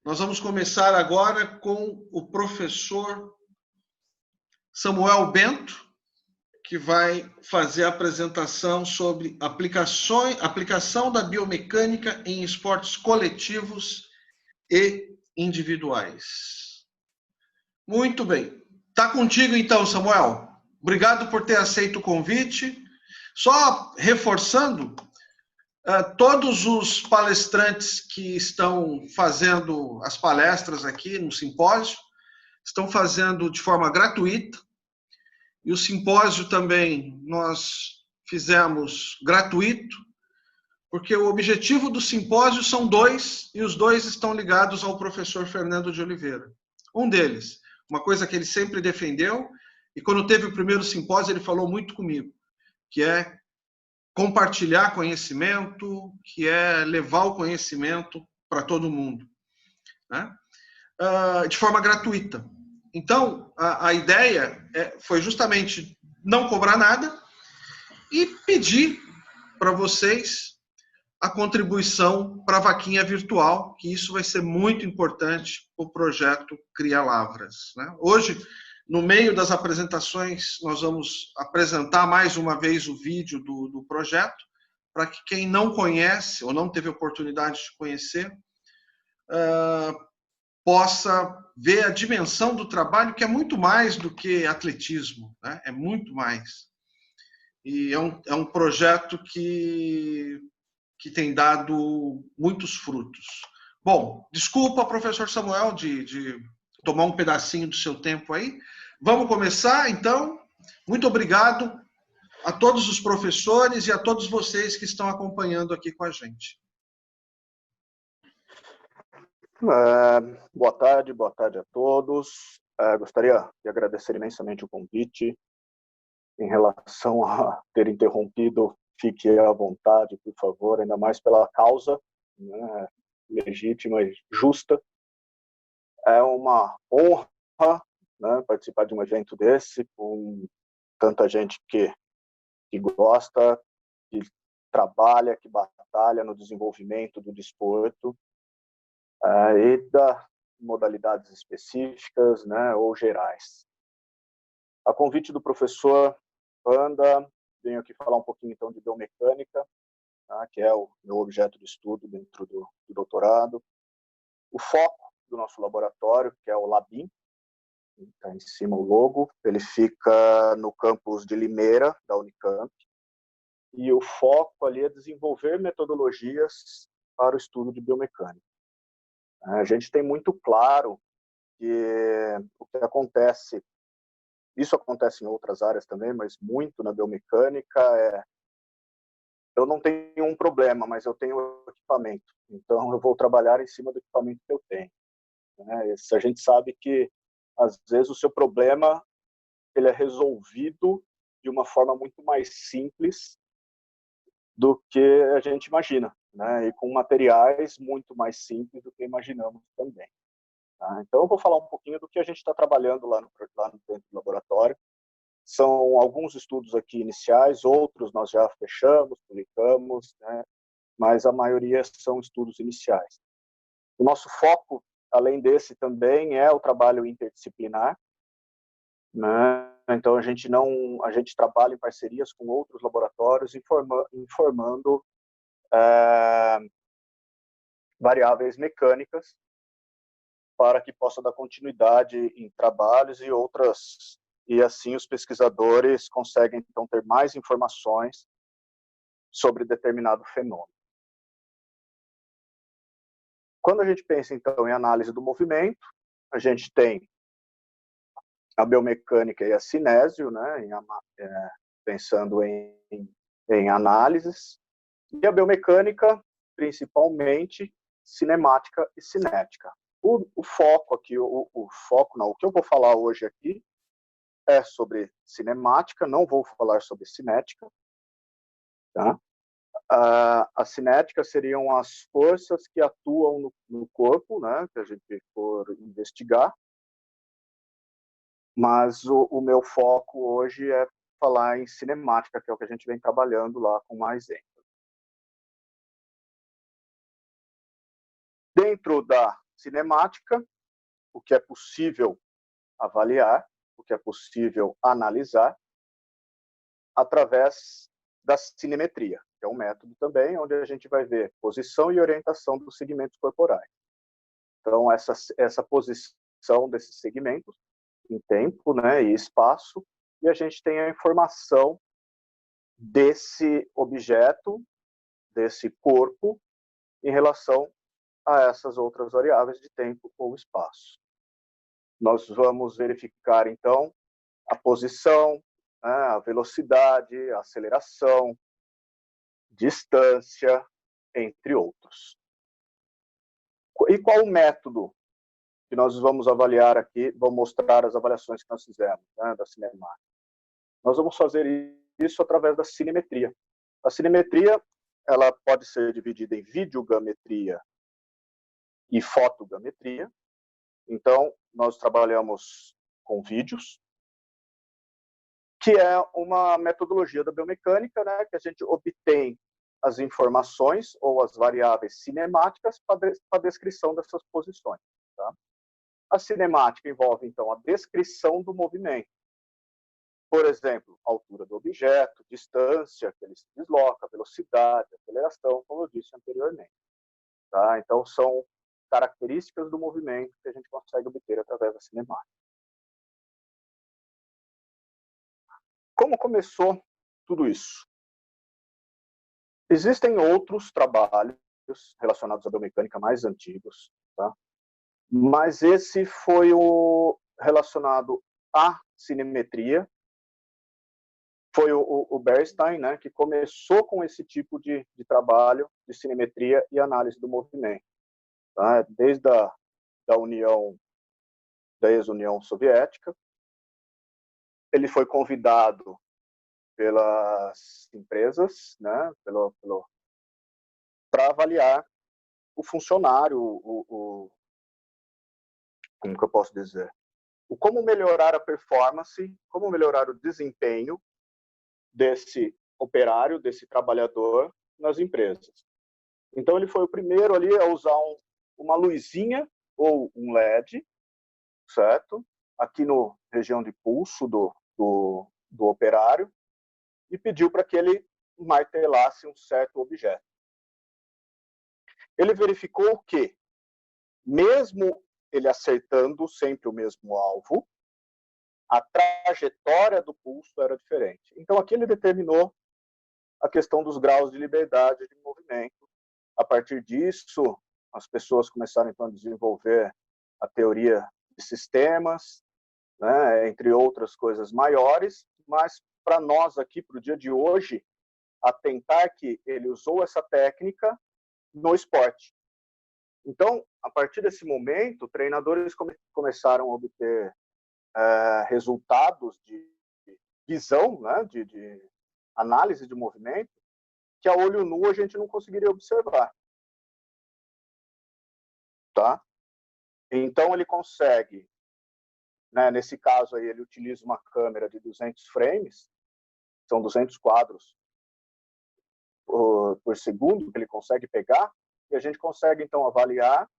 Nós vamos começar agora com o professor Samuel Bento, que vai fazer a apresentação sobre aplicação da biomecânica em esportes coletivos e individuais. Muito bem. Está contigo então, Samuel. Obrigado por ter aceito o convite. Só reforçando, todos os palestrantes que estão fazendo as palestras aqui no simpósio estão fazendo de forma gratuita. E o simpósio também nós fizemos gratuito, porque o objetivo do simpósio são dois, e os dois estão ligados ao professor Fernando de Oliveira. Um deles, uma coisa que ele sempre defendeu, e quando teve o primeiro simpósio ele falou muito comigo, que é compartilhar conhecimento, que é levar o conhecimento para todo mundo, né? De forma gratuita. Então, a ideia foi justamente não cobrar nada e pedir para vocês a contribuição para a vaquinha virtual, que isso vai ser muito importante para o projeto Cria Lavras, né? Hoje, no meio das apresentações, nós vamos apresentar mais uma vez o vídeo do projeto, para que quem não conhece ou não teve oportunidade de conhecer, possa ver a dimensão do trabalho, que é muito mais do que atletismo, né? É muito mais. E é um projeto que tem dado muitos frutos. Bom, desculpa, professor Samuel, de tomar um pedacinho do seu tempo aí. Vamos começar, então. Muito obrigado a todos os professores e a todos vocês que estão acompanhando aqui com a gente. Boa tarde a todos. Gostaria de agradecer imensamente o convite. Em relação a ter interrompido, fique à vontade, por favor, ainda mais pela causa, né, legítima e justa. É uma honra, né, participar de um evento desse, com tanta gente que gosta, que trabalha, que batalha no desenvolvimento do desporto, e das modalidades específicas, né, ou gerais. A convite do professor Panda, venho aqui falar um pouquinho então de biomecânica, tá, que é o meu objeto de estudo dentro do doutorado. O foco do nosso laboratório, que é o LABIM, está em cima o logo, ele fica no campus de Limeira, da Unicamp, e o foco ali é desenvolver metodologias para o estudo de biomecânica. A gente tem muito claro que o que acontece, isso acontece em outras áreas também, mas muito na biomecânica, eu não tenho um problema, mas eu tenho equipamento. Então, eu vou trabalhar em cima do equipamento que eu tenho. A gente sabe que, às vezes, o seu problema ele é resolvido de uma forma muito mais simples do que a gente imagina, né? E com materiais muito mais simples do que imaginamos também. Tá? Então, eu vou falar um pouquinho do que a gente está trabalhando lá dentro do laboratório. São alguns estudos aqui iniciais, outros nós já fechamos, publicamos, né? Mas a maioria são estudos iniciais. O nosso foco, além desse, também é o trabalho interdisciplinar, né? Então, a gente trabalha em parcerias com outros laboratórios, informando variáveis mecânicas para que possa dar continuidade em trabalhos e outras, e assim os pesquisadores conseguem então ter mais informações sobre determinado fenômeno. Quando a gente pensa então em análise do movimento, a gente tem a biomecânica e a cinésio, né, pensando em análises, e a biomecânica principalmente cinemática e cinética. O foco aqui, o que eu vou falar hoje aqui é sobre cinemática, não vou falar sobre cinética, tá? A cinética seriam as forças que atuam no corpo, né, que a gente for investigar, mas o meu foco hoje é falar em cinemática, que é o que a gente vem trabalhando lá com mais ênfase. Dentro da cinemática, o que é possível avaliar, o que é possível analisar, através da cinemetria, que é um método também onde a gente vai ver posição e orientação dos segmentos corporais. Então, essa posição desses segmentos em tempo, né, e espaço, e a gente tem a informação desse objeto, desse corpo, em relação a essas outras variáveis de tempo ou espaço. Nós vamos verificar, então, a posição, né, a velocidade, a aceleração, distância, entre outros. E qual o método que nós vamos avaliar aqui? Vou mostrar as avaliações que nós fizemos, né, da cinemática. Nós vamos fazer isso através da cinemetria. A cinemetria, ela pode ser dividida em videogametria e fotogametria. Então, nós trabalhamos com vídeos, que é uma metodologia da biomecânica, né, que a gente obtém as informações ou as variáveis cinemáticas para a descrição dessas posições. Tá? A cinemática envolve, então, a descrição do movimento. Por exemplo, a altura do objeto, distância que ele se desloca, velocidade, aceleração, como eu disse anteriormente. Tá? Então, são características do movimento que a gente consegue obter através da cinemática. Como começou tudo isso? Existem outros trabalhos relacionados à biomecânica mais antigos, tá? Mas esse foi o relacionado à cinemetria. Foi o Bernstein, né, que começou com esse tipo de trabalho de cinemetria e análise do movimento. Tá? Desde da ex-União Soviética. Ele foi convidado pelas empresas, né, para avaliar o funcionário, como que eu posso dizer? Como melhorar a performance, como melhorar o desempenho desse operário, desse trabalhador nas empresas. Então, ele foi o primeiro ali a usar uma luzinha ou um LED, certo? Aqui na região de pulso do operário, e pediu para que ele martelasse um certo objeto. Ele verificou que, mesmo ele acertando sempre o mesmo alvo, a trajetória do pulso era diferente. Então, aqui ele determinou a questão dos graus de liberdade de movimento. A partir disso, as pessoas começaram então a desenvolver a teoria de sistemas, né, entre outras coisas maiores, mas para nós aqui, para o dia de hoje, atentar que ele usou essa técnica no esporte. Então, a partir desse momento, treinadores começaram a obter resultados de visão, né, de análise de movimento, que a olho nu a gente não conseguiria observar. Tá? Então, ele consegue, né, nesse caso aí, ele utiliza uma câmera de 200 frames, são 200 quadros por segundo que ele consegue pegar, e a gente consegue, então, avaliar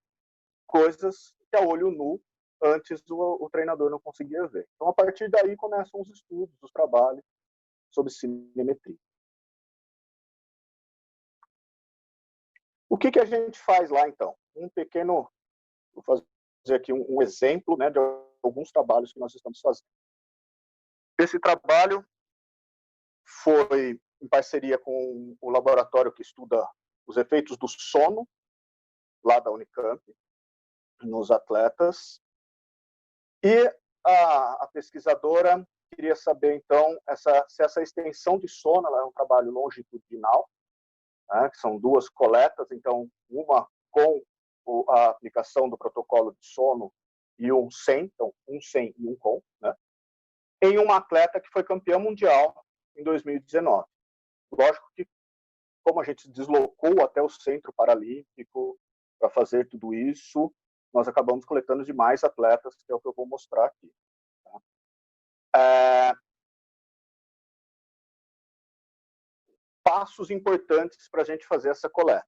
coisas que a olho nu antes o treinador não conseguia ver. Então, a partir daí, começam os estudos, os trabalhos sobre cinemetria. O que a gente faz lá, então? Vou fazer aqui um exemplo, né, de alguns trabalhos que nós estamos fazendo. Esse trabalho foi em parceria com o laboratório que estuda os efeitos do sono, lá da Unicamp, nos atletas. E a pesquisadora queria saber, então, se essa extensão de sono ela é um trabalho longitudinal, né, que são duas coletas, então, uma com a aplicação do protocolo de sono e um sem, então, um sem e um com, né, em uma atleta que foi campeã mundial em 2019. Lógico que, como a gente se deslocou até o Centro Paralímpico para fazer tudo isso, nós acabamos coletando de mais atletas, que é o que eu vou mostrar aqui. Tá? Passos importantes para a gente fazer essa coleta.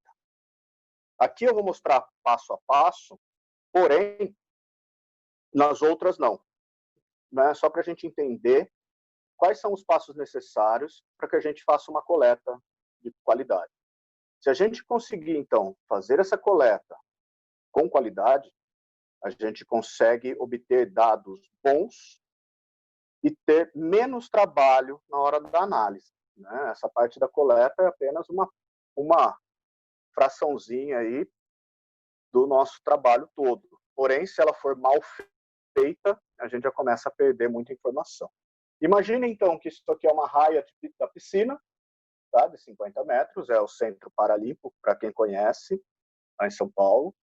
Aqui eu vou mostrar passo a passo Porém, nas outras não. Né? Só para a gente entender quais são os passos necessários para que a gente faça uma coleta de qualidade. Se a gente conseguir, então, fazer essa coleta com qualidade, a gente consegue obter dados bons e ter menos trabalho na hora da análise. Né? Essa parte da coleta é apenas uma fraçãozinha aí do nosso trabalho todo. Porém, se ela for mal feita, a gente já começa a perder muita informação. Imagine, então, que isso aqui é uma raia da piscina, tá? De 50 metros, é o Centro Paralímpico, para quem conhece, lá em São Paulo.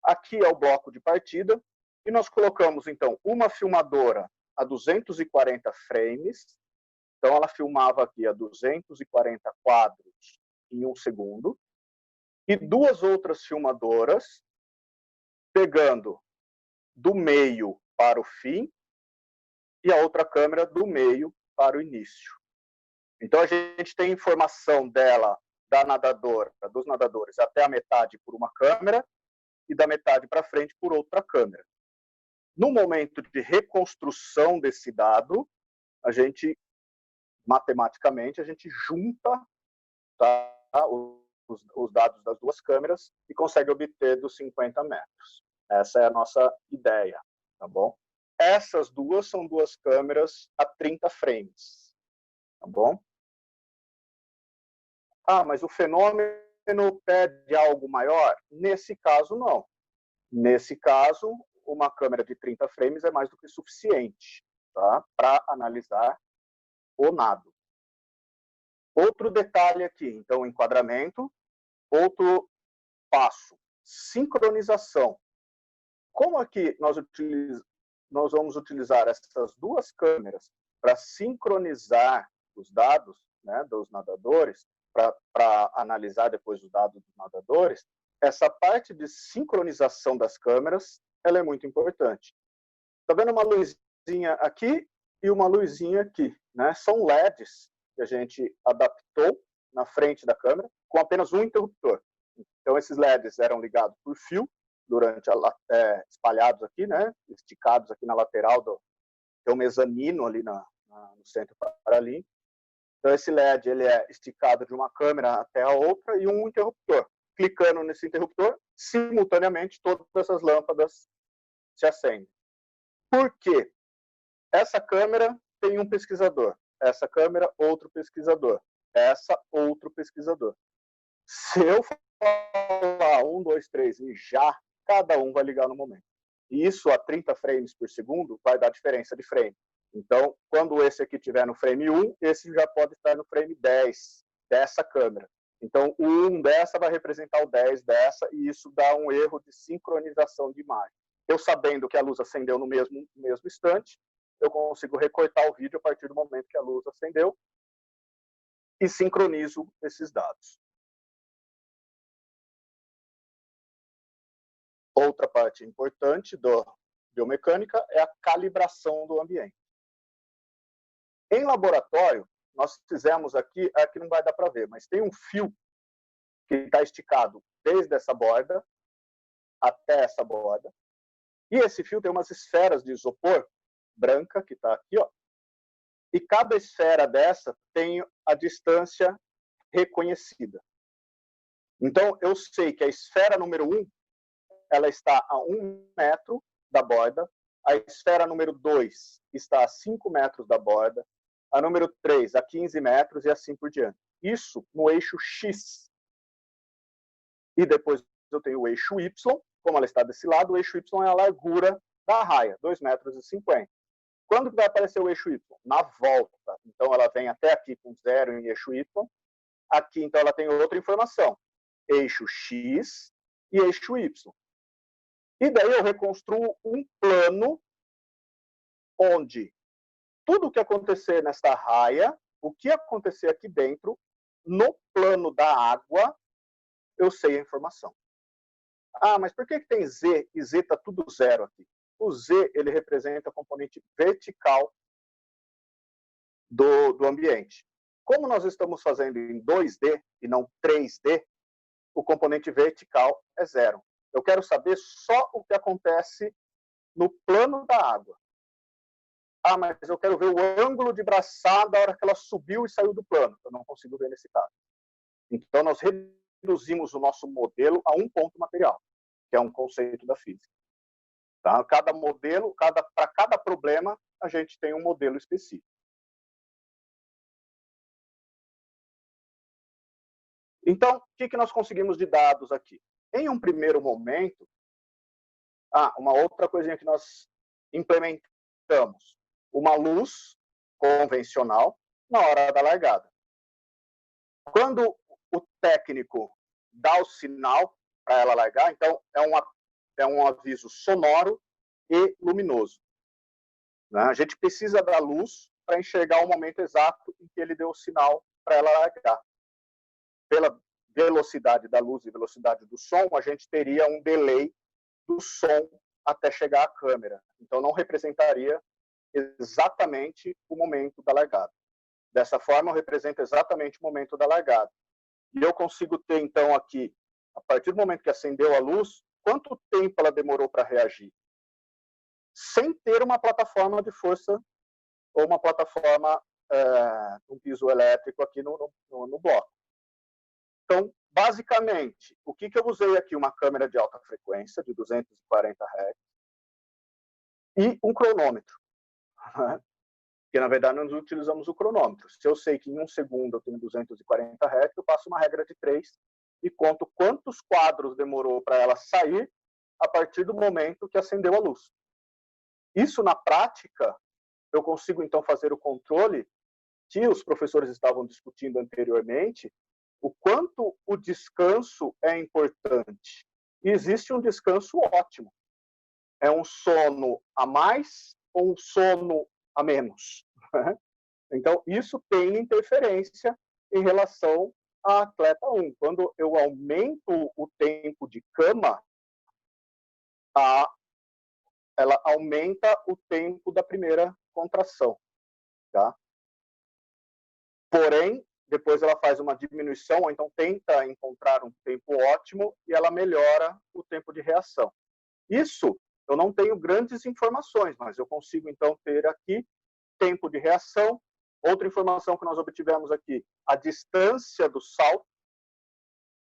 Aqui é o bloco de partida, e nós colocamos, então, uma filmadora a 240 frames, então ela filmava aqui a 240 quadros em 1 segundo, e duas outras filmadoras, pegando do meio para o fim, e a outra câmera do meio para o início. Então a gente tem informação dela, da nadadora, dos nadadores, até a metade por uma câmera, e da metade para frente por outra câmera. No momento de reconstrução desse dado, a gente, matematicamente, a gente junta, tá, os dados das duas câmeras e consegue obter dos 50 metros. Essa é a nossa ideia, tá bom? Essas duas são duas câmeras a 30 frames, tá bom? Ah, mas o fenômeno pede algo maior? Nesse caso, não. Nesse caso, uma câmera de 30 frames é mais do que suficiente, tá? Para analisar o nado. Outro detalhe aqui, então, enquadramento. Outro passo, sincronização. Como aqui nós vamos utilizar essas duas câmeras para sincronizar os dados, né, dos nadadores, para analisar depois os dados dos nadadores, essa parte de sincronização das câmeras, ela é muito importante. Está vendo uma luzinha aqui e uma luzinha aqui, né? São LEDs que a gente adaptou na frente da câmera com apenas um interruptor. Então, esses LEDs eram ligados por fio, espalhados aqui, né? Esticados aqui na lateral tem um mezanino ali no Centro Paralímpico. Então, esse LED ele é esticado de uma câmera até a outra e um interruptor. Clicando nesse interruptor, simultaneamente, todas essas lâmpadas se acendem. Por quê? Essa câmera tem um pesquisador. Essa câmera, outro pesquisador. Essa, outro pesquisador. Se eu falar 1, 2, 3 e já, cada um vai ligar no momento. E isso a 30 frames por segundo vai dar diferença de frame. Então, quando esse aqui estiver no frame 1, esse já pode estar no frame 10 dessa câmera. Então, o 1 dessa vai representar o 10 dessa, e isso dá um erro de sincronização de imagem. Eu sabendo que a luz acendeu no mesmo instante, eu consigo recortar o vídeo a partir do momento que a luz acendeu e sincronizo esses dados. Outra parte importante da biomecânica é a calibração do ambiente. Em laboratório, nós fizemos aqui não vai dar para ver, mas tem um fio que está esticado desde essa borda até essa borda, e esse fio tem umas esferas de isopor branca, que está aqui, ó, e cada esfera dessa tem a distância reconhecida. Então, eu sei que a esfera número 1, ela está a 1 metro da borda, a esfera número 2 está a 5 metros da borda, a número 3 a 15 metros e assim por diante. Isso no eixo X. E depois eu tenho o eixo Y, como ela está desse lado, o eixo Y é a largura da raia, 2,50 metros. Quando vai aparecer o eixo Y? Na volta. Então, ela vem até aqui com 0 em eixo Y. Aqui, então, ela tem outra informação. Eixo X e eixo Y. E daí eu reconstruo um plano onde tudo o que acontecer nesta raia, o que acontecer aqui dentro, no plano da água, eu sei a informação. Ah, mas por que tem Z e Z está tudo 0 aqui? O Z ele representa a componente vertical do ambiente. Como nós estamos fazendo em 2D e não 3D, o componente vertical é 0. Eu quero saber só o que acontece no plano da água. Ah, mas eu quero ver o ângulo de braçada da hora que ela subiu e saiu do plano. Eu não consigo ver nesse caso. Então, nós reduzimos o nosso modelo a um ponto material, que é um conceito da física. Tá? Cada modelo, para cada problema, a gente tem um modelo específico. Então, o que nós conseguimos de dados aqui? Em um primeiro momento, uma outra coisinha que nós implementamos, uma luz convencional na hora da largada. Quando o técnico dá o sinal para ela largar, então é um aviso sonoro e luminoso. Né? A gente precisa da luz para enxergar o momento exato em que ele deu o sinal para ela largar. Pela velocidade da luz e velocidade do som, a gente teria um delay do som até chegar à câmera. Então, não representaria exatamente o momento da largada. Dessa forma, eu represento exatamente o momento da largada. E eu consigo ter, então, aqui, a partir do momento que acendeu a luz, quanto tempo ela demorou para reagir? Sem ter uma plataforma de força ou uma plataforma, um piso elétrico aqui no bloco. Então, basicamente, o que eu usei aqui? Uma câmera de alta frequência, de 240 Hz, e um cronômetro. Né? Porque, na verdade, nós utilizamos o cronômetro. Se eu sei que em um segundo eu tenho 240 Hz, eu passo uma regra de 3 e conto quantos quadros demorou para ela sair a partir do momento que acendeu a luz. Isso, na prática, eu consigo, então, fazer o controle que os professores estavam discutindo anteriormente, o quanto o descanso é importante. E existe um descanso ótimo. É um sono a mais ou um sono a menos? Então, isso tem interferência em relação à atleta 1. Quando eu aumento o tempo de cama, ela aumenta o tempo da primeira contração. Tá? Porém, depois ela faz uma diminuição, ou então tenta encontrar um tempo ótimo e ela melhora o tempo de reação. Isso, eu não tenho grandes informações, mas eu consigo, então, ter aqui tempo de reação. Outra informação que nós obtivemos aqui, a distância do salto,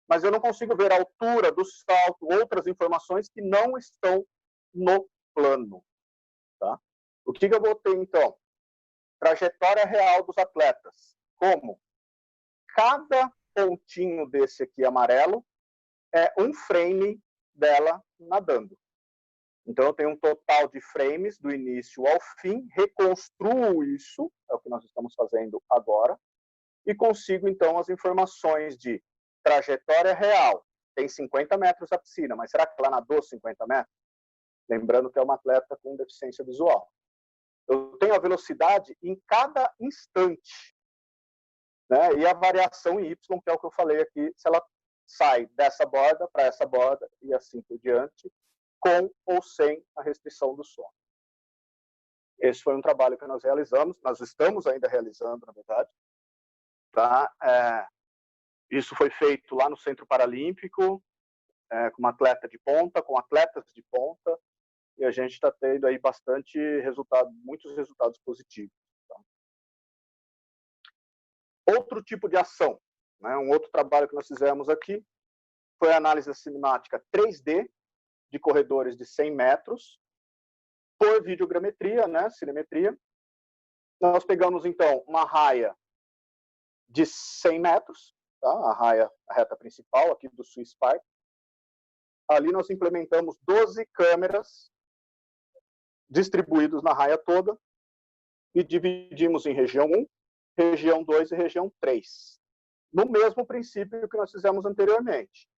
mas eu não consigo ver a altura do salto, outras informações que não estão no plano. Tá? O que eu vou ter, então? Trajetória real dos atletas. Como? Cada pontinho desse aqui amarelo é um frame dela nadando. Então, eu tenho um total de frames do início ao fim, reconstruo isso, é o que nós estamos fazendo agora, e consigo, então, as informações de trajetória real. Tem 50 metros a piscina, mas será que ela nadou 50 metros? Lembrando que é uma atleta com deficiência visual. Eu tenho a velocidade em cada instante, né? E a variação em Y, que é o que eu falei aqui, se ela sai dessa borda para essa borda e assim por diante, com ou sem a restrição do sono. Esse foi um trabalho que nós realizamos, nós estamos ainda realizando, na verdade. Tá? Isso foi feito lá no Centro Paralímpico, com uma atleta de ponta, com atletas de ponta, e a gente está tendo aí bastante resultado, muitos resultados positivos. Tá? Outro tipo de ação, né? Um outro trabalho que nós fizemos aqui foi a análise cinemática 3D de corredores de 100 metros por videogrametria, né? Cinemetria. Nós pegamos, então, uma raia de 100 metros, tá? A reta principal aqui do Swiss Park. Ali nós implementamos 12 câmeras distribuídos na raia toda e dividimos em região 1, região 2 e região 3. No mesmo princípio que nós fizemos anteriormente.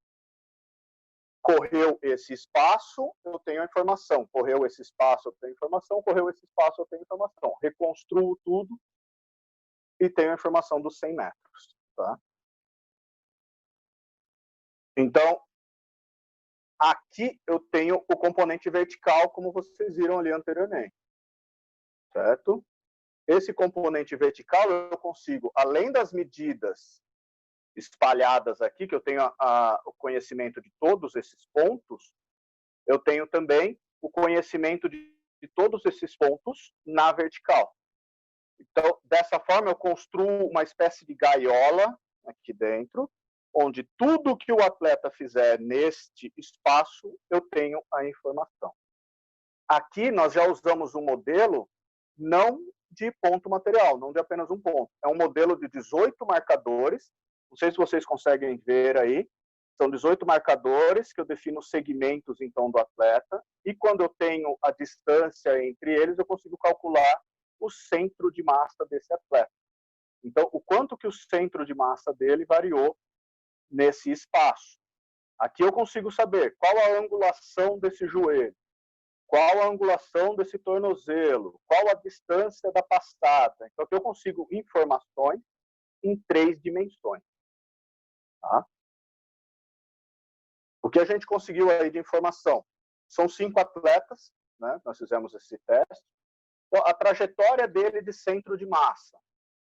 Correu esse espaço, eu tenho a informação. Correu esse espaço, eu tenho informação. Correu esse espaço, eu tenho informação. Reconstruo tudo e tenho a informação dos 100 metros. Tá? Então, aqui eu tenho o componente vertical, como vocês viram ali anteriormente. Certo? Esse componente vertical eu consigo, além das medidas espalhadas aqui, que eu tenho o conhecimento de todos esses pontos, eu tenho também o conhecimento de todos esses pontos na vertical. Então, dessa forma, eu construo uma espécie de gaiola aqui dentro, onde tudo que o atleta fizer neste espaço, eu tenho a informação. Aqui, nós já usamos um modelo não de ponto material, não de apenas um ponto. É um modelo de 18 marcadores, não sei se vocês conseguem ver aí, são 18 marcadores que eu defino os segmentos, então, do atleta, e quando eu tenho a distância entre eles, eu consigo calcular o centro de massa desse atleta. Então, o quanto que o centro de massa dele variou nesse espaço. Aqui eu consigo saber qual a angulação desse joelho, qual a angulação desse tornozelo, qual a distância da passada. Então, aqui eu consigo informações em 3 dimensões. Tá? O que a gente conseguiu aí de informação? São 5 atletas, né? Nós fizemos esse teste. Então, a trajetória dele de centro de massa,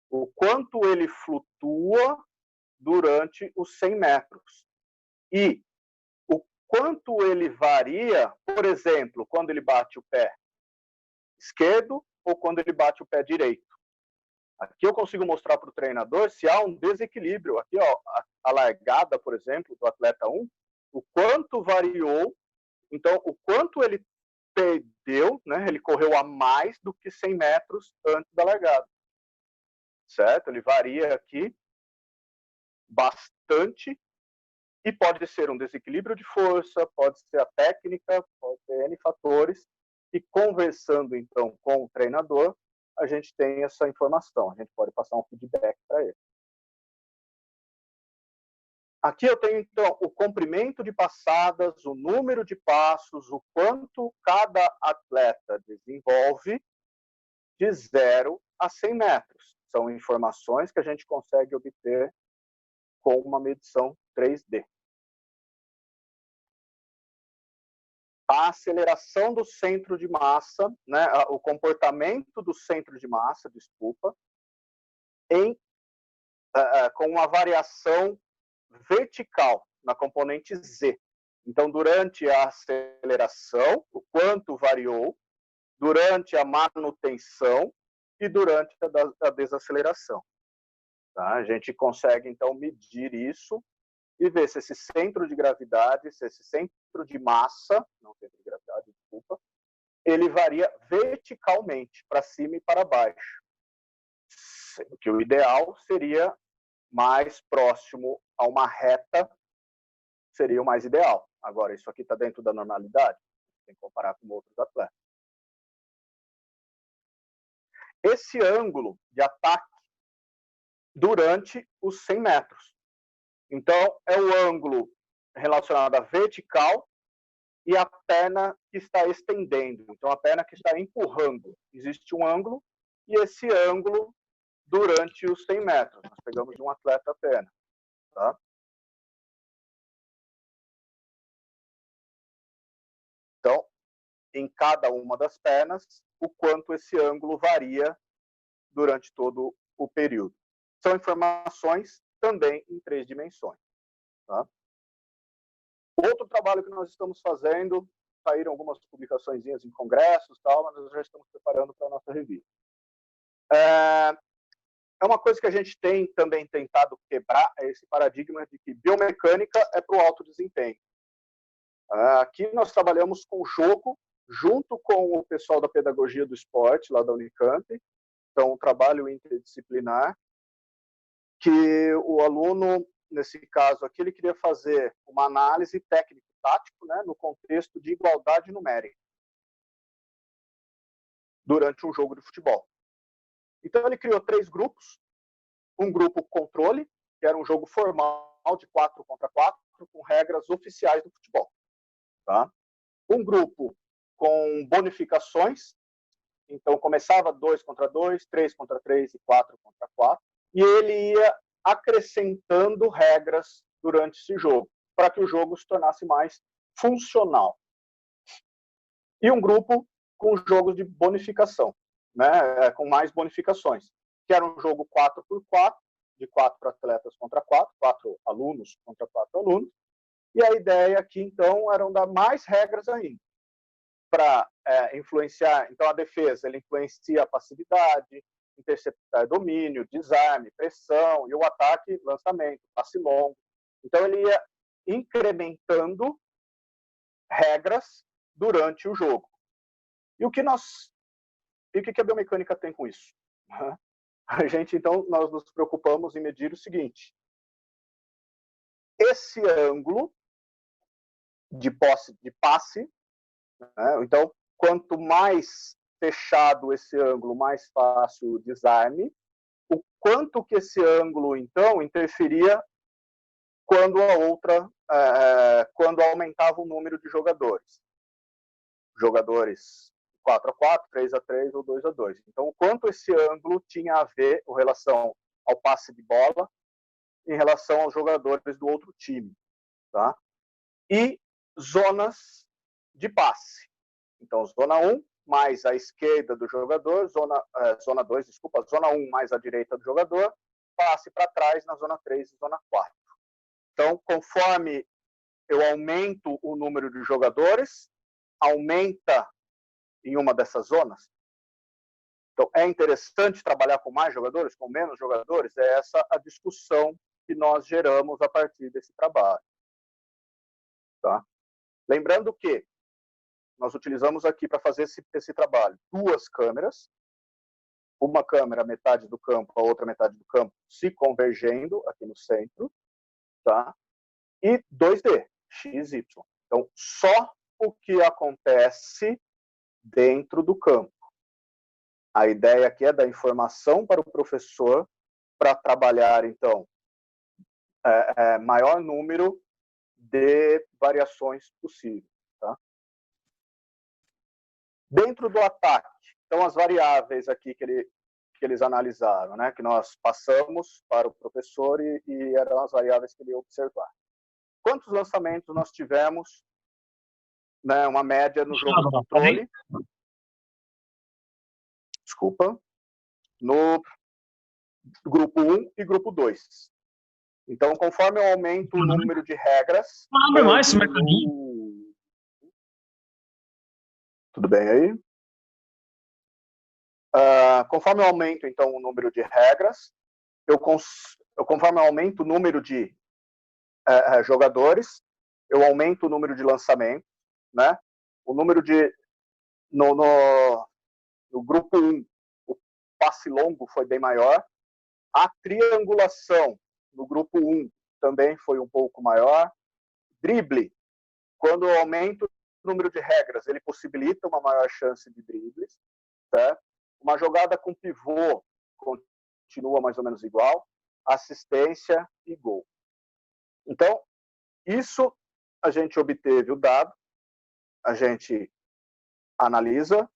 o quanto ele flutua durante os 100 metros e o quanto ele varia, por exemplo, quando ele bate o pé esquerdo ou quando ele bate o pé direito. Aqui eu consigo mostrar para o treinador se há um desequilíbrio. Aqui, ó, a largada, por exemplo, do atleta 1, o quanto variou, então o quanto ele perdeu, né? Ele correu a mais do que 100 metros antes da largada. Certo? Ele varia aqui bastante e pode ser um desequilíbrio de força, pode ser a técnica, pode ser N fatores, e conversando então com o treinador, a gente tem essa informação, a gente pode passar um feedback para ele. Aqui eu tenho, então, o comprimento de passadas, o número de passos, o quanto cada atleta desenvolve de 0 a 100 metros. São informações que a gente consegue obter com uma medição 3D. A aceleração do centro de massa, né, o comportamento do centro de massa, desculpa, com uma variação vertical na componente Z. Então, durante a aceleração, o quanto variou, durante a manutenção e durante a desaceleração. Tá? A gente consegue, então, medir isso e ver se esse centro de gravidade, se esse centro de massa, não centro de gravidade, desculpa, ele varia verticalmente, para cima e para baixo. Sendo que o ideal seria mais próximo a uma reta, seria o mais ideal. Agora, isso aqui está dentro da normalidade, tem que comparar com outros atletas. Esse ângulo de ataque durante os 100 metros. Então, é o ângulo relacionado à vertical e a perna que está estendendo. Então, a perna que está empurrando. Existe um ângulo e esse ângulo durante os 100 metros. Nós pegamos de um atleta a perna. Tá? Então, em cada uma das pernas, o quanto esse ângulo varia durante todo o período. São informações também em 3 dimensões. Tá? Outro trabalho que nós estamos fazendo, saíram algumas publicações em congressos, tal, mas nós já estamos preparando para a nossa revista. É uma coisa que a gente tem também tentado quebrar, é esse paradigma de que biomecânica é para o alto desempenho. Aqui nós trabalhamos com o jogo, junto com o pessoal da pedagogia do esporte, lá da Unicamp. Então, um trabalho interdisciplinar, que o aluno, nesse caso aqui, ele queria fazer uma análise técnico-tático, né, no contexto de igualdade numérica, durante um jogo de futebol. Então, ele criou 3 grupos. Um grupo controle, que era um jogo formal de 4 contra 4, com regras oficiais do futebol. Tá? Um grupo com bonificações, então começava 2 contra 2, 3 contra 3 e 4 contra 4, e ele ia acrescentando regras durante esse jogo, para que o jogo se tornasse mais funcional. E um grupo com jogos de bonificação, né, com mais bonificações, que era um jogo 4x4, de 4 atletas contra 4, 4 alunos contra 4 alunos, E a ideia aqui, então, era dar mais regras ainda para influenciar. Então, a defesa ele influencia a passividade, interceptar domínio, desarme, pressão, e o ataque, lançamento, passe longo. Então, ele ia incrementando regras durante o jogo. E o que a biomecânica tem com isso? A gente, então, nós nos preocupamos em medir o seguinte: esse ângulo de passe, né? Então, quanto mais fechado esse ângulo, mais fácil o desarme. O quanto que esse ângulo, então, interferia quando quando aumentava o número de jogadores. Jogadores 4-4, 3-3 ou 2-2. Então, o quanto esse ângulo tinha a ver com relação ao passe de bola em relação aos jogadores do outro time, tá? E zonas de passe. Então, zona 1 mais a esquerda do jogador, zona 2, desculpa, zona 1 mais a direita do jogador, passe para trás na zona 3 e zona 4. Então, conforme eu aumento o número de jogadores, aumenta em uma dessas zonas. Então, é interessante trabalhar com mais jogadores, com menos jogadores? É essa a discussão que nós geramos a partir desse trabalho. Tá? Lembrando que nós utilizamos aqui para fazer esse trabalho 2 câmeras, uma câmera metade do campo, a outra metade do campo se convergendo aqui no centro, tá? E 2D, x, y. Então, só o que acontece dentro do campo. A ideia aqui é dar informação para o professor para trabalhar, então, maior número de variações possíveis. Tá? Dentro do ataque, então, as variáveis aqui que eles analisaram, né, que nós passamos para o professor e eram as variáveis que ele ia observar. Quantos lançamentos nós tivemos, né, uma média no jogo de controle? Desculpa. No grupo 1 e grupo 2. Então, conforme eu aumento o número de regras... Abre mais esse mercadinho. Tudo bem aí? Conforme eu aumento, então, o número de regras, conforme eu aumento o número de jogadores, eu aumento o número de lançamentos, né? O número de... No grupo 1, o passe longo foi bem maior. A triangulação no grupo 1 também foi um pouco maior. Drible, quando eu aumento o número de regras, ele possibilita uma maior chance de dribles. Certo? Uma jogada com pivô continua mais ou menos igual. Assistência e gol. Então, isso a gente obteve o dado, a gente analisa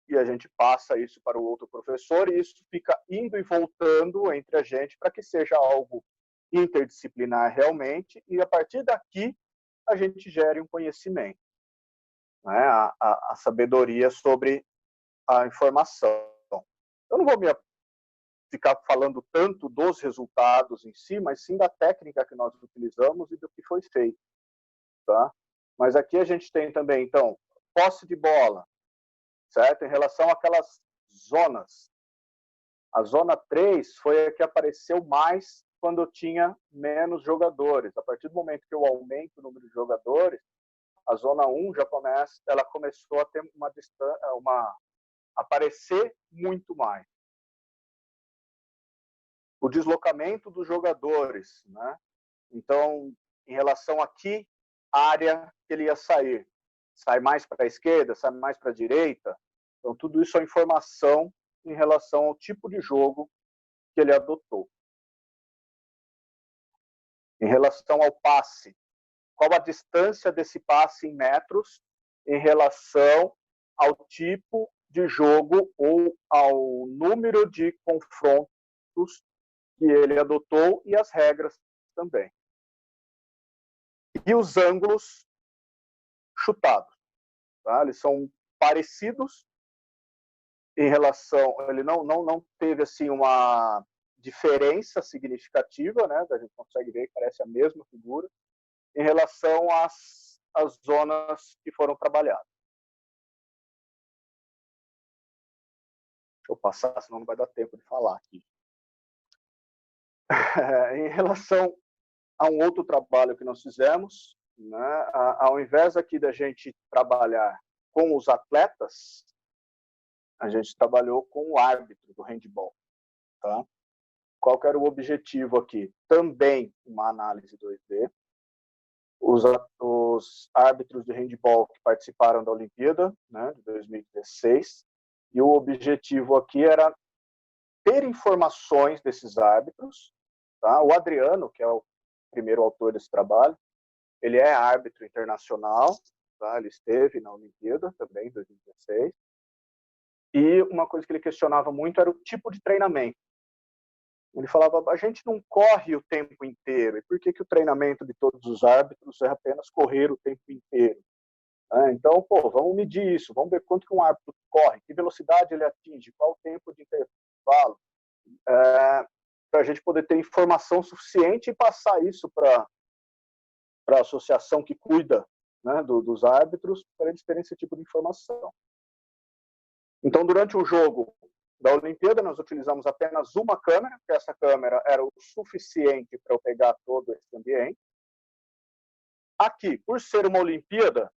e a gente passa isso para o outro professor e isso fica indo e voltando entre a gente para que seja algo interdisciplinar realmente e a partir daqui a gente gere um conhecimento, né? a sabedoria sobre a informação. Eu não vou ficar falando tanto dos resultados em si, mas sim da técnica que nós utilizamos e do que foi feito. Tá? Mas aqui a gente tem também, então, posse de bola, certo? Em relação àquelas zonas. A zona 3 foi a que apareceu mais quando eu tinha menos jogadores. A partir do momento que eu aumento o número de jogadores, a zona 1 ela começou a ter aparecer muito mais. O deslocamento dos jogadores, né? Então, em relação aqui, a área que ele ia sair. Sai mais para a esquerda, sai mais para a direita. Então, tudo isso é informação em relação ao tipo de jogo que ele adotou. Em relação ao passe, qual a distância desse passe em metros em relação ao tipo de jogo ou ao número de confrontos que ele adotou e as regras também. E os ângulos chutados. Tá? Eles são parecidos em relação... Ele não teve assim, uma diferença significativa, né? A gente consegue ver que parece a mesma figura. em relação às zonas que foram trabalhadas. Deixa eu passar, senão não vai dar tempo de falar aqui. Em relação a um outro trabalho que nós fizemos, né, ao invés aqui da gente trabalhar com os atletas, a gente trabalhou com o árbitro do handball. Tá? Qual que era o objetivo aqui? Também uma análise 2D. Os árbitros de handball que participaram da Olimpíada, né, de 2016, e o objetivo aqui era ter informações desses árbitros. Tá? O Adriano, que é o primeiro autor desse trabalho, ele é árbitro internacional, tá? Ele esteve na Olimpíada também, em 2016, e uma coisa que ele questionava muito era o tipo de treinamento. Ele falava, a gente não corre o tempo inteiro, e por que o treinamento de todos os árbitros é apenas correr o tempo inteiro? Então, vamos medir isso, vamos ver quanto que um árbitro corre, que velocidade ele atinge, qual o tempo de intervalo, para a gente poder ter informação suficiente e passar isso para a associação que cuida, né, dos árbitros, para eles terem esse tipo de informação. Então, durante o jogo da Olimpíada, nós utilizamos apenas uma câmera, porque essa câmera era o suficiente para eu pegar todo esse ambiente. Aqui, por ser uma Olimpíada,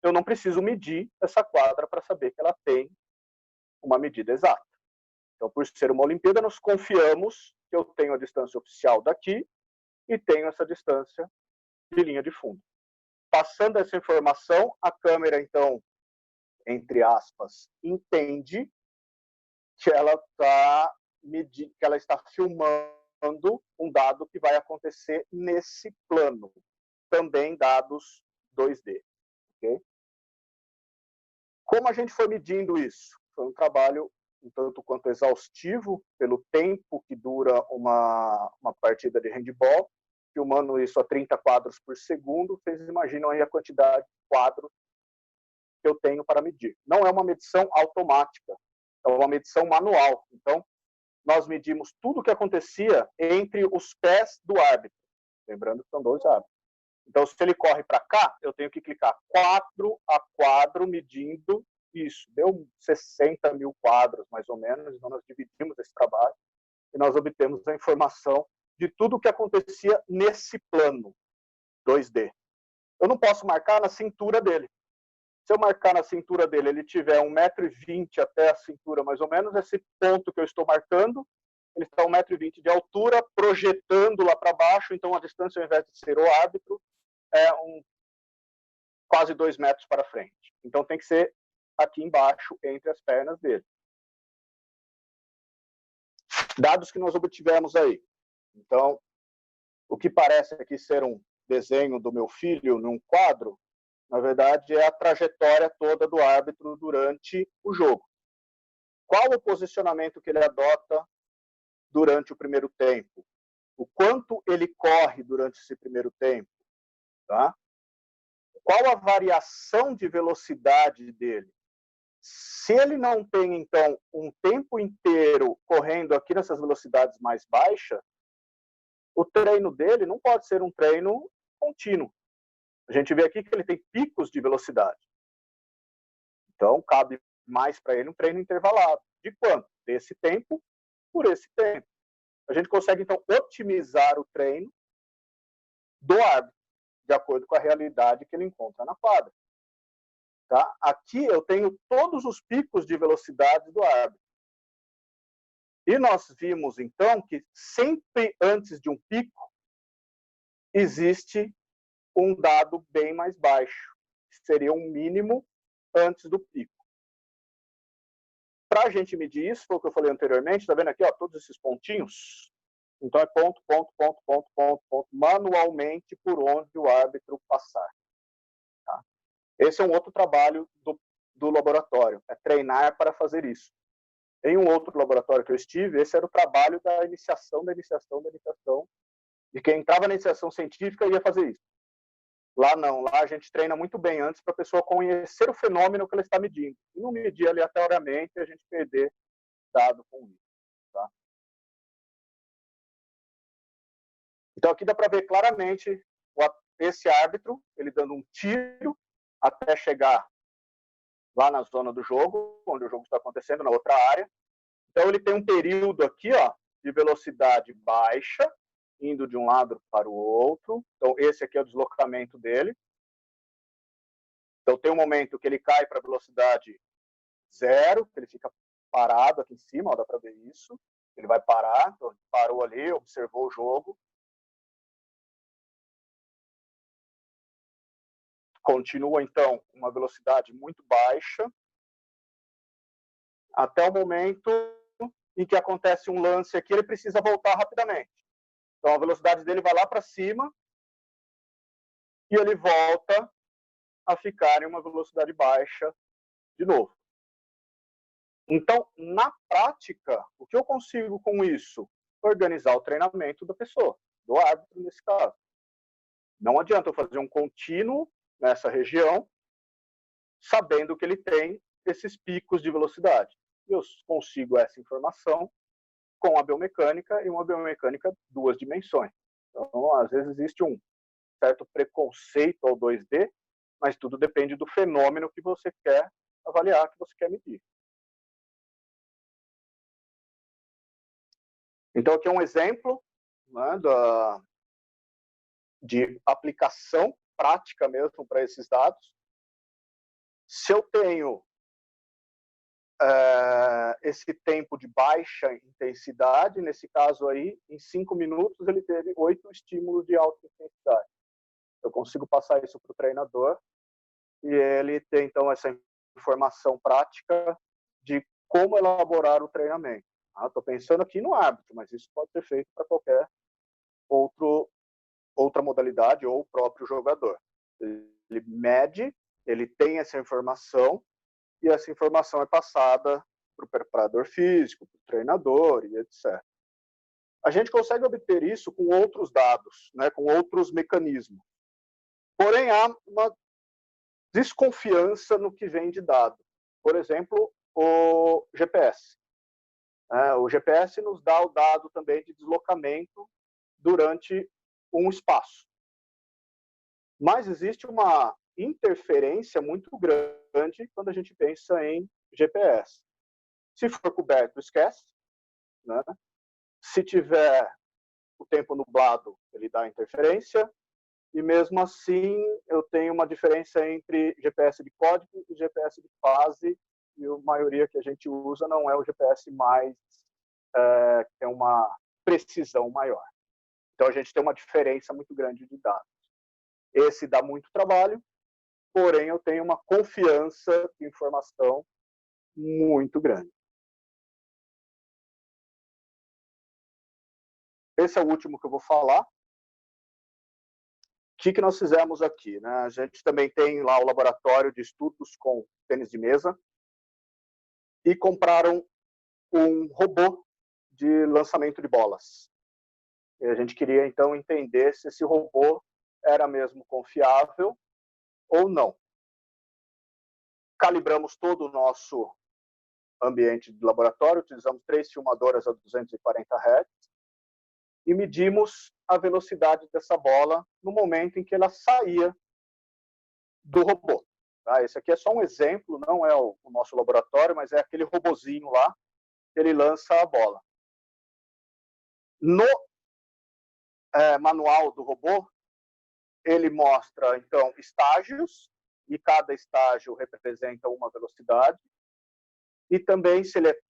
eu não preciso medir essa quadra para saber que ela tem uma medida exata. Então, por ser uma Olimpíada, nós confiamos que eu tenho a distância oficial daqui e tenho essa distância de linha de fundo. Passando essa informação, a câmera, então, entre aspas, entende que ela está filmando um dado que vai acontecer nesse plano, também dados 2D. Okay? Como a gente foi medindo isso? Foi um trabalho um tanto quanto exaustivo, pelo tempo que dura uma partida de handball, filmando isso a 30 quadros por segundo, vocês imaginam aí a quantidade de quadros que eu tenho para medir. Não é uma medição automática, é uma medição manual. Então, nós medimos tudo o que acontecia entre os pés do árbitro. Lembrando que são 2 árbitros. Então, se ele corre para cá, eu tenho que clicar quadro a quadro, medindo isso. Deu 60 mil quadros, mais ou menos. Então, nós dividimos esse trabalho e nós obtemos a informação de tudo o que acontecia nesse plano 2D. Eu não posso marcar na cintura dele. Se eu marcar na cintura dele, ele tiver 1,20 m até a cintura, mais ou menos, esse ponto que eu estou marcando, ele está 1,20 m de altura, projetando lá para baixo, então a distância, ao invés de ser o árbitro, é quase 2 metros para frente. Então tem que ser aqui embaixo, entre as pernas dele. Dados que nós obtivemos aí. Então, o que parece aqui ser um desenho do meu filho num quadro, na verdade, é a trajetória toda do árbitro durante o jogo. Qual o posicionamento que ele adota durante o primeiro tempo? O quanto ele corre durante esse primeiro tempo? Tá? Qual a variação de velocidade dele? Se ele não tem, então, um tempo inteiro correndo aqui nessas velocidades mais baixas, o treino dele não pode ser um treino contínuo. A gente vê aqui que ele tem picos de velocidade. Então, cabe mais para ele um treino intervalado. De quanto? Desse tempo por esse tempo. A gente consegue, então, otimizar o treino do árbitro, de acordo com a realidade que ele encontra na quadra. Tá? Aqui eu tenho todos os picos de velocidade do árbitro. E nós vimos, então, que sempre antes de um pico, existe um dado bem mais baixo, que seria um mínimo antes do pico. Para a gente medir isso, foi o que eu falei anteriormente, está vendo aqui, ó, todos esses pontinhos? Então é ponto, ponto, ponto, ponto, ponto, ponto, manualmente por onde o árbitro passar. Tá? Esse é um outro trabalho do laboratório, é treinar para fazer isso. Em um outro laboratório que eu estive, esse era o trabalho da iniciação, de quem entrava na iniciação científica ia fazer isso. Lá não, lá a gente treina muito bem antes para a pessoa conhecer o fenômeno que ela está medindo. E não medir aleatoriamente e a gente perder dado com isso. Tá? Então aqui dá para ver claramente esse árbitro, ele dando um tiro até chegar lá na zona do jogo, onde o jogo está acontecendo, na outra área. Então, ele tem um período aqui, ó, de velocidade baixa, indo de um lado para o outro. Então, esse aqui é o deslocamento dele. Então, tem um momento que ele cai para velocidade zero, que ele fica parado aqui em cima, ó, dá para ver isso. Ele vai parar, então, parou ali, observou o jogo. Continua, então, uma velocidade muito baixa, até o momento em que acontece um lance aqui, ele precisa voltar rapidamente. Então, a velocidade dele vai lá para cima e ele volta a ficar em uma velocidade baixa de novo. Então, na prática, o que eu consigo com isso? Organizar o treinamento da pessoa, do árbitro nesse caso. Não adianta eu fazer um contínuo nessa região, sabendo que ele tem esses picos de velocidade. Eu consigo essa informação com a biomecânica, e uma biomecânica duas dimensões. Então, às vezes existe um certo preconceito ao 2D, mas tudo depende do fenômeno que você quer avaliar, que você quer medir. Então, aqui é um exemplo, né, de aplicação prática mesmo para esses dados. Se eu tenho esse tempo de baixa intensidade, nesse caso aí, em 5 minutos ele teve 8 estímulos de alta intensidade. Eu consigo passar isso para o treinador e ele tem, então, essa informação prática de como elaborar o treinamento. Estou pensando aqui no árbitro, mas isso pode ser feito para qualquer outra modalidade ou o próprio jogador. Ele mede, ele tem essa informação e essa informação é passada para o preparador físico, para o treinador e etc. A gente consegue obter isso com outros dados, né, com outros mecanismos. Porém, há uma desconfiança no que vem de dado. Por exemplo, o GPS. O GPS nos dá o dado também de deslocamento durante um espaço. Mas existe uma interferência muito grande quando a gente pensa em GPS. Se for coberto, esquece, né? Se tiver o tempo nublado, ele dá interferência, e mesmo assim eu tenho uma diferença entre GPS de código e GPS de fase, e a maioria que a gente usa não é o GPS mais, que tem uma precisão maior. Então a gente tem uma diferença muito grande de dados. Esse dá muito trabalho, porém eu tenho uma confiança de informação muito grande. Esse é o último que eu vou falar. O que nós fizemos aqui, né? A gente também tem lá o laboratório de estudos com tênis de mesa e compraram um robô de lançamento de bolas. E a gente queria, então, entender se esse robô era mesmo confiável ou não. Calibramos todo o nosso ambiente de laboratório, utilizamos 3 filmadoras a 240 Hz e medimos a velocidade dessa bola no momento em que ela saía do robô. Esse aqui é só um exemplo, não é o nosso laboratório, mas é aquele robozinho lá, que ele lança a bola. No manual do robô, ele mostra, então, estágios, e cada estágio representa uma velocidade, e também se ele é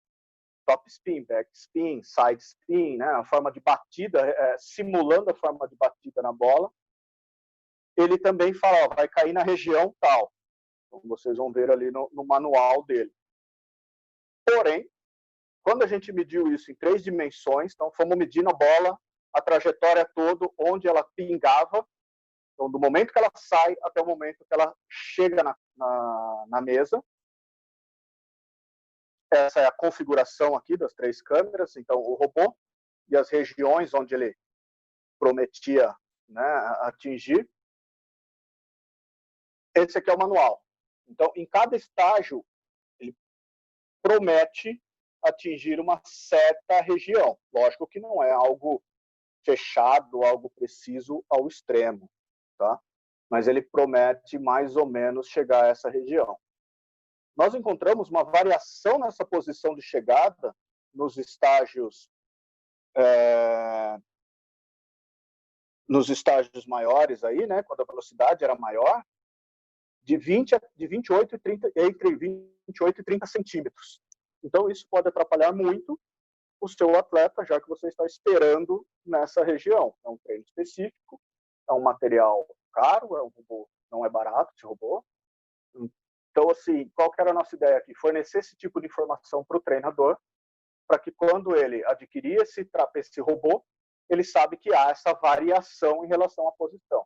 top spin, back spin, side spin, né, a forma de batida, simulando a forma de batida na bola. Ele também fala, ó, vai cair na região tal. Então, vocês vão ver ali no manual dele. Porém, quando a gente mediu isso em 3 dimensões, então fomos medindo a bola, a trajetória toda, onde ela pingava, então do momento que ela sai até o momento que ela chega na mesa. Essa é a configuração aqui das 3 câmeras, então o robô e as regiões onde ele prometia, né, atingir. Esse aqui é o manual. Então, em cada estágio, ele promete atingir uma certa região. Lógico que não é algo fechado, algo preciso ao extremo. tá? Mas ele promete mais ou menos chegar a essa região. Nós encontramos uma variação nessa posição de chegada nos estágios maiores aí, né, quando a velocidade era maior, de 28 e 30, entre 28 e 30 centímetros. Então, isso pode atrapalhar muito o seu atleta, já que você está esperando nessa região. É um treino específico, é um material caro, é um robô, não é barato esse robô. Então, assim, qual que era a nossa ideia aqui? Fornecer esse tipo de informação para o treinador, para que quando ele adquirir esse robô, ele sabe que há essa variação em relação à posição.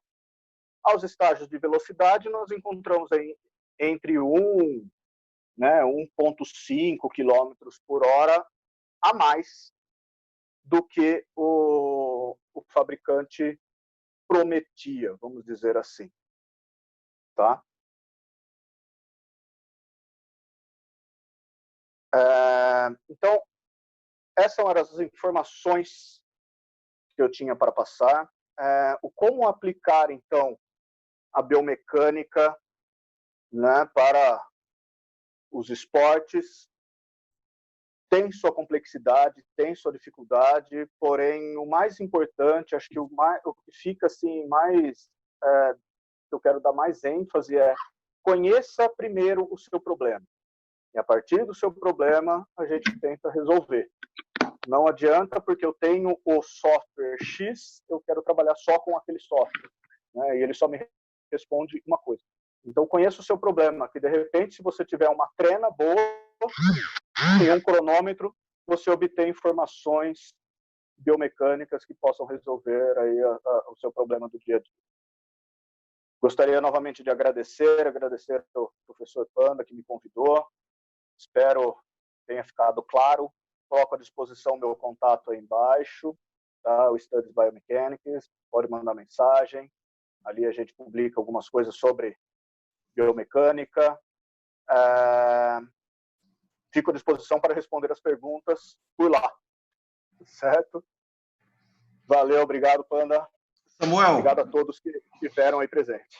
Aos estágios de velocidade, nós encontramos aí entre 1,5 km por hora a mais do que o fabricante prometia, vamos dizer assim. Tá? Então, essas são as informações que eu tinha para passar. Como aplicar, então, a biomecânica, né, para os esportes tem sua complexidade, tem sua dificuldade, porém o mais importante, acho que o que fica assim mais, eu quero dar mais ênfase conheça primeiro o seu problema. E a partir do seu problema, a gente tenta resolver. Não adianta porque eu tenho o software X, eu quero trabalhar só com aquele software, né? E ele só me responde uma coisa. Então, conheça o seu problema, que de repente, se você tiver uma trena boa, tem um cronômetro, você obtém informações biomecânicas que possam resolver aí o seu problema do dia a dia. Gostaria novamente de agradecer ao professor Panda que me convidou. Espero tenha ficado claro. Coloco à disposição meu contato aí embaixo, tá? O Studies Biomechanics, pode mandar mensagem. Ali a gente publica algumas coisas sobre biomecânica. Fico à disposição para responder as perguntas por lá. Certo? Valeu, obrigado, Panda. Samuel. Obrigado a todos que estiveram aí presentes.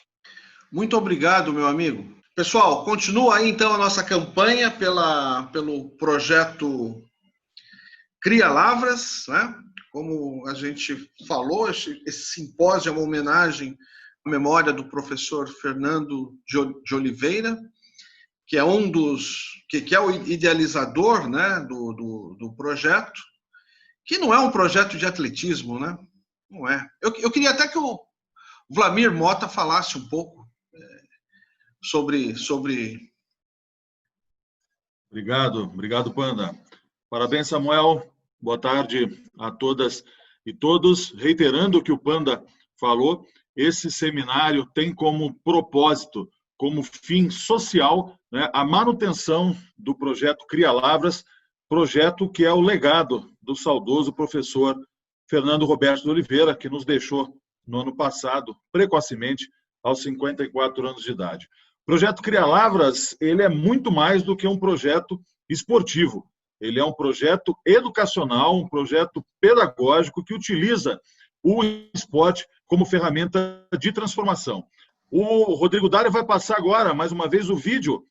Muito obrigado, meu amigo. Pessoal, continua aí então a nossa campanha pelo projeto Cria Lavras, né? Como a gente falou, esse simpósio é uma homenagem à memória do professor Fernando de Oliveira, que é que é o idealizador, né, do projeto, que não é um projeto de atletismo, né? Não é. Eu queria até que o Vlamir Mota falasse um pouco sobre... Obrigado, Panda. Parabéns, Samuel. Boa tarde a todas e todos. Reiterando o que o Panda falou, esse seminário tem como propósito, como fim social, né, a manutenção do projeto Cria Lavras, projeto que é o legado do saudoso professor Fernando Roberto de Oliveira, que nos deixou no ano passado, precocemente, aos 54 anos de idade. O projeto Cria Lavras, ele é muito mais do que um projeto esportivo. Ele é um projeto educacional, um projeto pedagógico que utiliza o esporte como ferramenta de transformação. O Rodrigo Dário vai passar agora, mais uma vez, o vídeo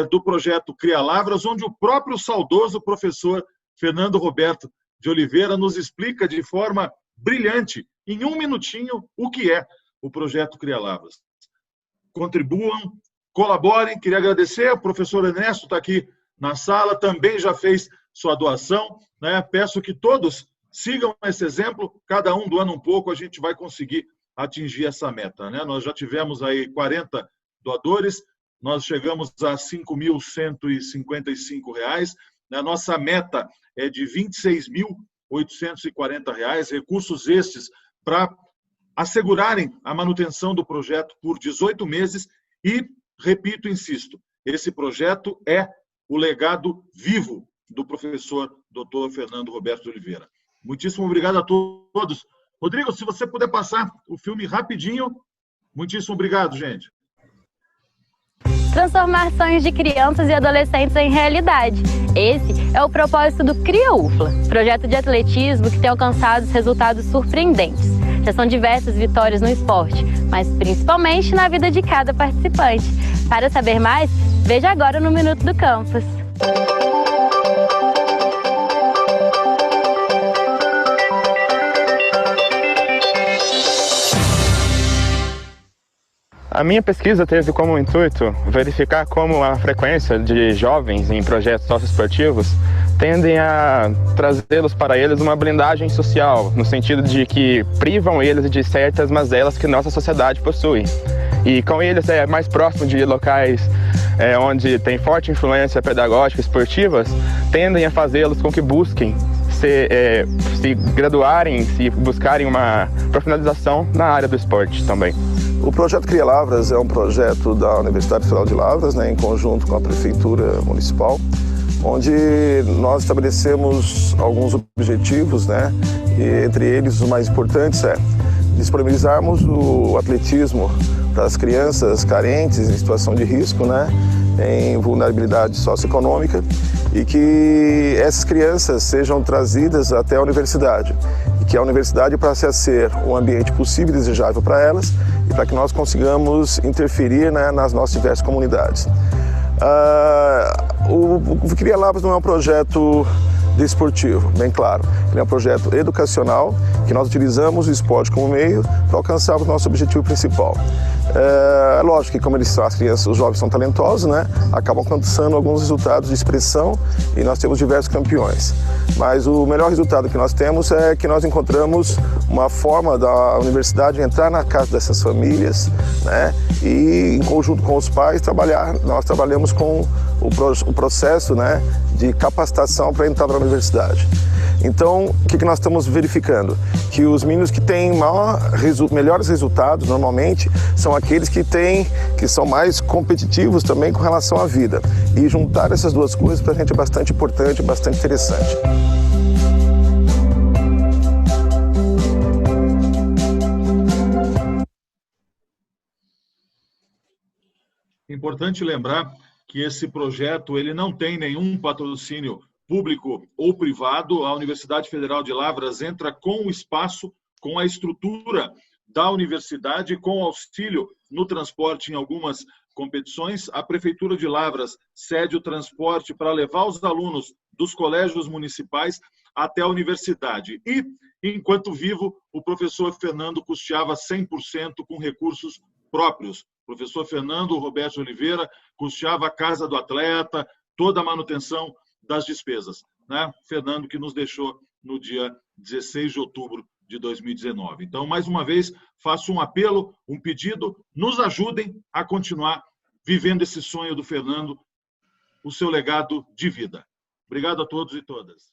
do projeto Cria Lavras, onde o próprio saudoso professor Fernando Roberto de Oliveira nos explica de forma brilhante, em um minutinho, o que é o projeto Cria Lavras. Contribuam, colaborem. Queria agradecer, o professor Ernesto está aqui na sala, também já fez sua doação, né? Peço que todos sigam esse exemplo, cada um doando um pouco, a gente vai conseguir atingir essa meta, né? Nós já tivemos aí 40 doadores, nós chegamos a R$ 5.155, né? Nossa meta é de R$ 26.840, recursos estes para assegurarem a manutenção do projeto por 18 meses e, repito, insisto, esse projeto é o legado vivo do professor Dr. Fernando Roberto de Oliveira. Muitíssimo obrigado a todos. Rodrigo, se você puder passar o filme rapidinho, muitíssimo obrigado, gente. Transformar sonhos de crianças e adolescentes em realidade. Esse é o propósito do Cria UFLA, projeto de atletismo que tem alcançado resultados surpreendentes. já são diversas vitórias no esporte, mas principalmente na vida de cada participante. Para saber mais, veja agora no Minuto do Campus. A minha pesquisa teve como intuito verificar como a frequência de jovens em projetos socioesportivos tendem a trazê-los para eles uma blindagem social, no sentido de que privam eles de certas mazelas que nossa sociedade possui. E com eles é mais próximo de locais onde tem forte influência pedagógica esportivas, tendem a fazê-los com que busquem se graduarem, se buscarem uma profissionalização na área do esporte também. O projeto Cria Lavras é um projeto da Universidade Federal de Lavras, em conjunto com a Prefeitura Municipal, onde nós estabelecemos alguns objetivos, e entre eles os mais importantes é disponibilizarmos o atletismo para as crianças carentes em situação de risco, em vulnerabilidade socioeconômica, e que essas crianças sejam trazidas até a universidade, e que a universidade passe a ser um ambiente possível e desejável para elas, e para que nós consigamos interferir nas nossas diversas comunidades. O Cria Lavras não é um projeto desportivo, bem claro. Ele é um projeto educacional, que nós utilizamos o esporte como meio para alcançarmos o nosso objetivo principal. É lógico que, como as crianças, os jovens são talentosos, acabam alcançando alguns resultados de expressão, e nós temos diversos campeões. Mas o melhor resultado que nós temos é que nós encontramos uma forma da universidade entrar na casa dessas famílias, e em conjunto com os pais nós trabalhamos com o processo de capacitação para entrar na universidade. Então, o que nós estamos verificando? Que os meninos que têm melhores resultados, normalmente, são aqueles que são mais competitivos também com relação à vida. E juntar essas duas coisas para a gente é bastante importante, bastante interessante. Importante lembrar que esse projeto ele não tem nenhum patrocínio público ou privado. A Universidade Federal de Lavras entra com o espaço, com a estrutura da universidade, com auxílio no transporte em algumas competições. A Prefeitura de Lavras cede o transporte para levar os alunos dos colégios municipais até a universidade. E, enquanto vivo, o professor Fernando custeava 100% com recursos próprios. O professor Fernando Roberto Oliveira custeava a casa do atleta, toda a manutenção das despesas. Fernando, que nos deixou no dia 16 de outubro de 2019. Então, mais uma vez, faço um apelo, um pedido, nos ajudem a continuar vivendo esse sonho do Fernando, o seu legado de vida. Obrigado a todos e todas.